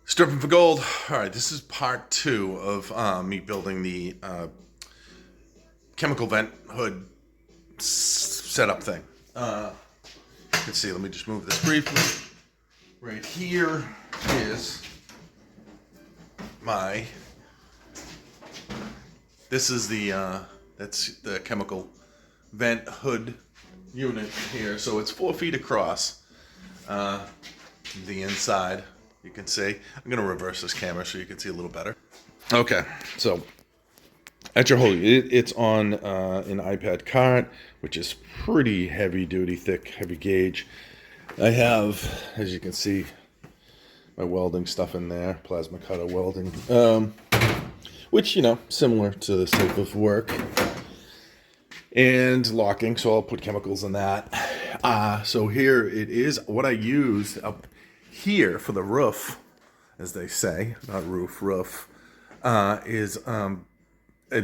Stripping for gold. All right, this is part two of me building the chemical vent hood setup thing. You can see, let me just move this briefly. Right here is my, this is that's the chemical vent hood unit here. So it's 4 feet across, the inside. You can see. I'm going to reverse this camera so you can see a little better. Okay, so at your hole, it's on an iPad cart, which is pretty heavy duty, thick, heavy gauge. I have, as you can see, my welding stuff in there, plasma cutter welding, which, similar to this type of work. And locking, so I'll put chemicals in that. So here it is. What I use up here for the roof, as they say, not roof, is a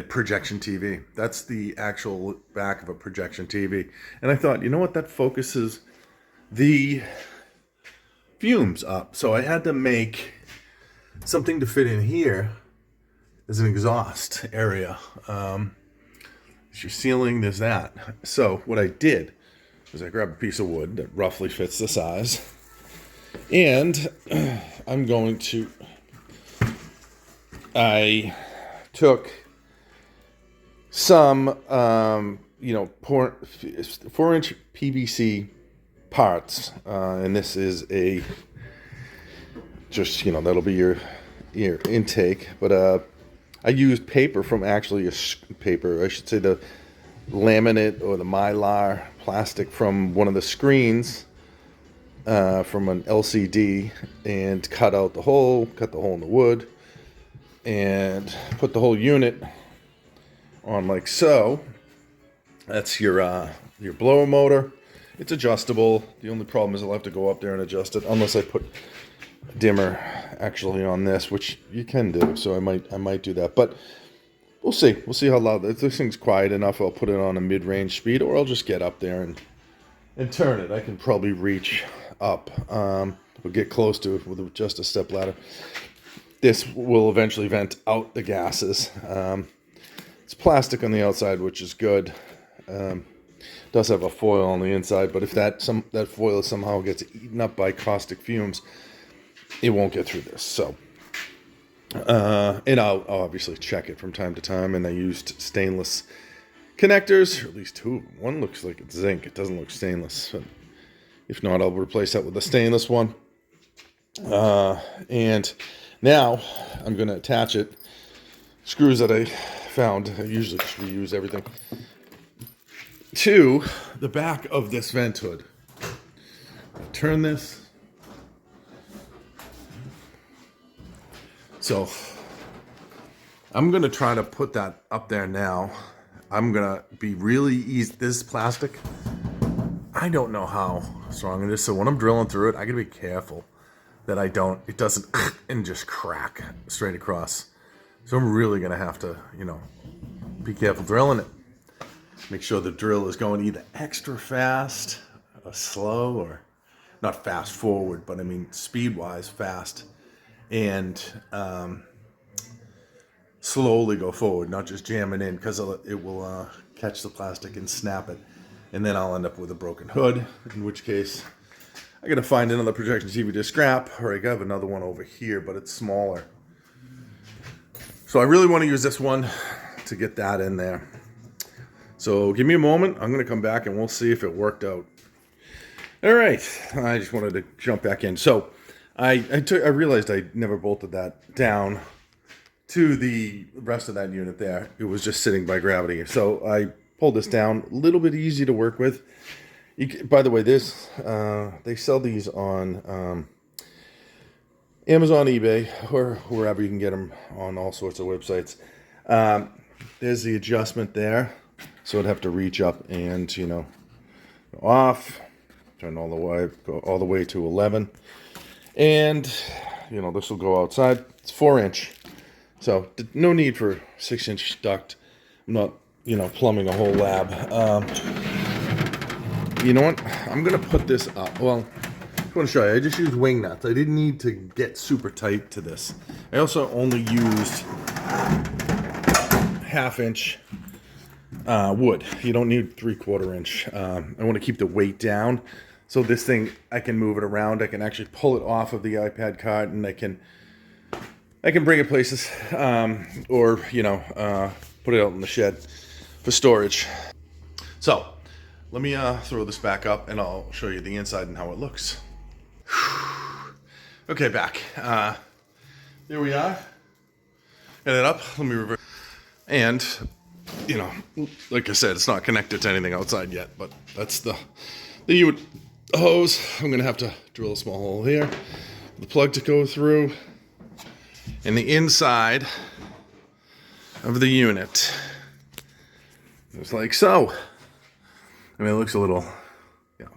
projection TV. That's the actual back of a projection TV. And I thought, you know what, that focuses the fumes up. So I had to make something to fit in here as an exhaust area. There's your ceiling, there's that. So what I did was I grabbed a piece of wood that roughly fits the size. And I took some, 4-inch PVC parts, and this is that'll be your intake. But I used paper from actually paper, I should say the laminate or the mylar plastic from one of the screens. From an LCD, and cut the hole in the wood, and put the whole unit on like so. That's your blower motor. It's adjustable. The only problem is I'll have to go up there and adjust it, unless I put a dimmer actually on this, which you can do. So I might do that, but we'll see. We'll see how loud. If this thing's quiet enough, I'll put it on a mid-range speed, or I'll just get up there and turn it. I can probably reach up. We'll get close to it with just a step ladder. This will eventually vent out the gases. It's plastic on the outside, which is good. Does have a foil on the inside, but if that foil somehow gets eaten up by caustic fumes, it won't get through this. So, and I'll obviously check it from time to time. And I used stainless connectors, or at least two. One looks like it's zinc. It doesn't look stainless. But if not, I'll replace that with a stainless one. And now I'm going to attach it. Screws that I found. I usually reuse everything. To the back of this vent hood. Turn this. So I'm going to try to put that up there now. I'm going to be really easy. This plastic, I don't know how strong it is. So when I'm drilling through it, I got to be careful that it doesn't and just crack straight across. So I'm really going to have to, be careful drilling it. Make sure the drill is going either extra fast or slow, or not fast forward, but I mean speed-wise fast. And slowly go forward, not just jamming in, because it will catch the plastic and snap it, and then I'll end up with a broken hood, in which case I gotta find another projection TV to scrap, or I have another one over here, but it's smaller. So I really want to use this one to get that in there. So give me a moment, I'm gonna come back and we'll see if it worked out. All right, I just wanted to jump back in. So I realized I never bolted that down to the rest of that unit there. It was just sitting by gravity. So I pulled this down, a little bit easy to work with. By the way, they sell these on Amazon, eBay, or wherever you can get them, on all sorts of websites. There's the adjustment there. So I'd have to reach up and, go off, turn all the way to 11. And, this will go outside. It's 4-inch. So no need for 6-inch duct. I'm not, plumbing a whole lab. You know what? I'm going to put this up. Well, want to show you, I just used wing nuts. I didn't need to get super tight to this. I also only used 1/2 inch wood. You don't need 3/4 inch. I want to keep the weight down. So this thing, I can move it around. I can actually pull it off of the iPad cart, and I can bring it places, or put it out in the shed for storage. So let me throw this back up, and I'll show you the inside and how it looks. Okay, back. There we are. Get it up. Let me reverse. And like I said, it's not connected to anything outside yet, but that's the unit hose. I'm gonna have to drill a small hole here for the plug to go through. And the inside of the unit is like so. I mean, it looks a little,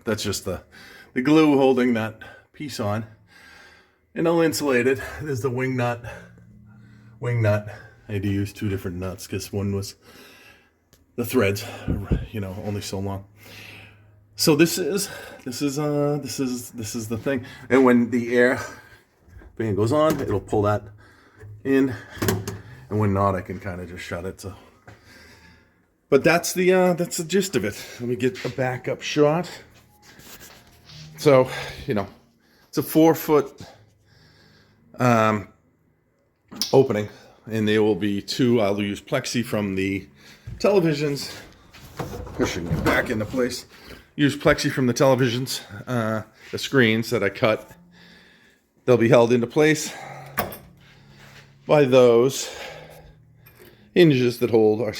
that's just the glue holding that piece on. And I'll insulate it. There's the wing nut. I had to use 2 different nuts because one was the threads, only so long. So this is the thing. And when the air fan goes on, it'll pull that in, and when not, I can kind of just shut it. So, but that's the gist of it. Let me get a backup shot. So it's a 4-foot opening, and there will be 2. I'll use plexi from the televisions, pushing it back into place. Use plexi from the televisions, the screens that I cut. They'll be held into place by those hinges that are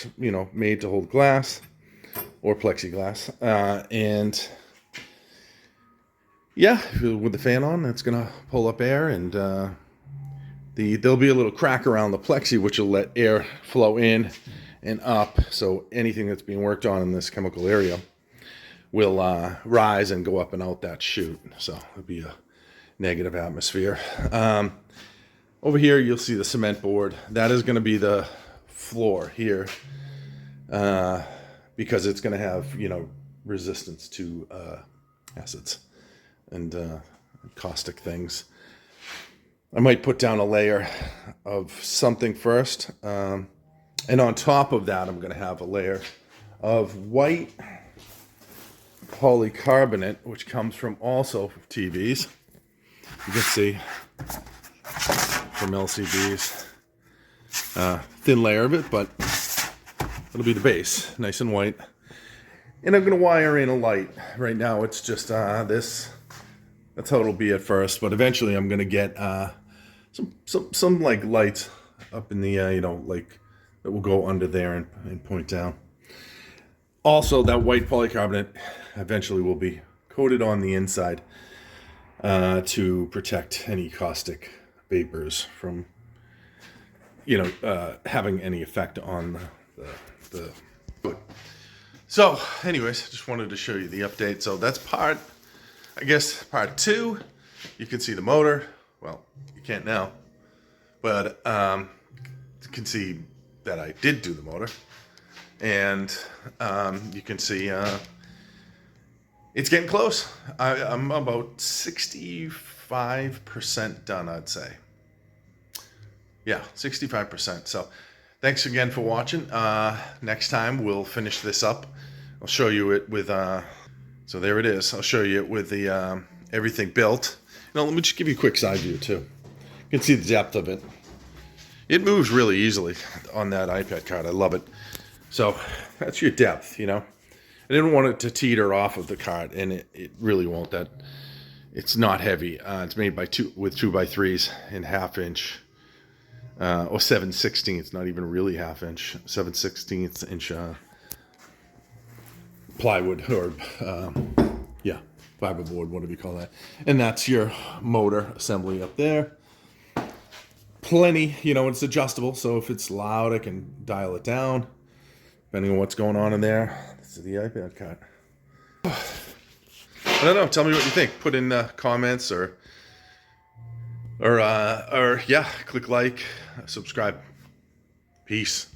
made to hold glass or plexiglass. And yeah, with the fan on, it's gonna pull up air, and there'll be a little crack around the plexi which will let air flow in and up. So anything that's being worked on in this chemical area will rise and go up and out that chute. So it'll be a negative atmosphere. Over here, you'll see the cement board. That is going to be the floor here, because it's going to have, resistance to acids and caustic things. I might put down a layer of something first, and on top of that, I'm going to have a layer of white polycarbonate, which comes from also TVs. You can see from LCDs, thin layer of it, but it'll be the base, nice and white. And I'm gonna wire in a light. Right now it's just this. That's how it'll be at first, but eventually I'm gonna get some like lights up in the like that will go under there and point down. Also, that white polycarbonate eventually will be coated on the inside to protect any caustic vapors from having any effect on the wood. So anyways, just wanted to show you the update. So that's part 2. You can see the motor. Well, you can't now, but you can see that I did do the motor, and you can see it's getting close. I'm about 65% done, I'd say. Yeah, 65%. So thanks again for watching. Next time we'll finish this up. I'll show you it with, so there it is. I'll show you it with the everything built. Now let me just give you a quick side view too. You can see the depth of it. It moves really easily on that iPad card. I love it. So that's your depth, I didn't want it to teeter off of the cart, and it really won't. It's not heavy. It's made with 2x3s in 1/2 inch, or 7/16. Not even really 1/2 inch, 7/16 inch plywood, or fiberboard, whatever you call that. And that's your motor assembly up there. Plenty, it's adjustable, so if it's loud, I can dial it down depending on what's going on in there. This is the iPad cart. I don't know. Tell me what you think. Put in comments or click like, subscribe. Peace.